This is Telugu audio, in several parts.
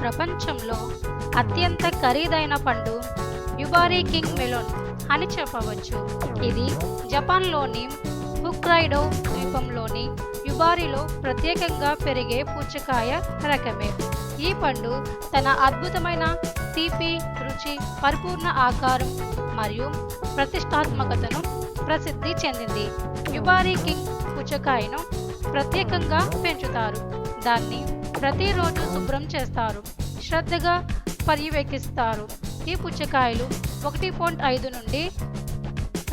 ప్రపంచంలో అత్యంత ఖరీదైన పండు యుబారి కింగ్ మెలోన్ అని చెప్పవచ్చు. ఇది జపాన్లోని హుక్రైడో ద్వీపంలోని యుబారిలో ప్రత్యేకంగా పెరిగే పుచ్చకాయ రకమే. ఈ పండు తన అద్భుతమైన తీపి రుచి, పరిపూర్ణ ఆకారం మరియు ప్రతిష్టాత్మకతను ప్రసిద్ధి చెందింది. యుబారి కింగ్ పుచ్చకాయను ప్రత్యేకంగా పెంచుతారు. దాన్ని ప్రతిరోజు శుభ్రం చేస్తారు, శ్రద్ధగా పర్యవేక్షిస్తారు. ఈ పుచ్చకాయలు 1.5 నుండి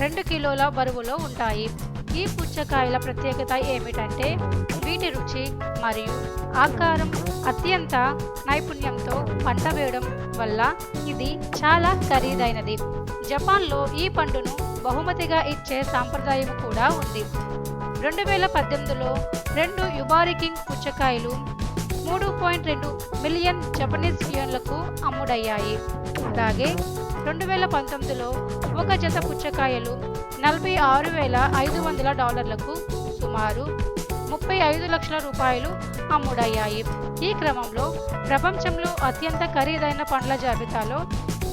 2 కిలోల బరువులో ఉంటాయి. ఈ పుచ్చకాయల ప్రత్యేకత ఏమిటంటే వీటి రుచి మరియు ఆకారం అత్యంత నైపుణ్యంతో పంట వేయడం వల్ల ఇది చాలా ఖరీదైనది. జపాన్లో ఈ పండును బహుమతిగా ఇచ్చే సాంప్రదాయం కూడా ఉంది. 2018లో 2 యుబారి కింగ్ పుచ్చకాయలు 3.2 మిలియన్ జపనీస్ యెన్లకు అమ్ముడయ్యాయి. అలాగే 2019లో ఒక జత పుచ్చకాయలు $46,500లకు సుమారు 35 లక్షల రూపాయలు అమ్ముడయ్యాయి. ఈ క్రమంలో ప్రపంచంలో అత్యంత ఖరీదైన పండ్ల జాబితాలో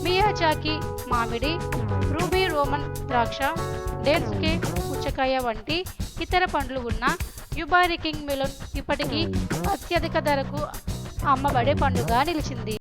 మియాజాకి మామిడి, రూబీ రోమన్ ద్రాక్ష, డేట్సుకే పుచ్చకాయ వంటి ఇతర పండ్లు ఉన్న యుబారి కింగ్ మెలోన్ ఇప్పటికీ అత్యధిక ధరకు అమ్మబడే పండుగా నిలిచింది.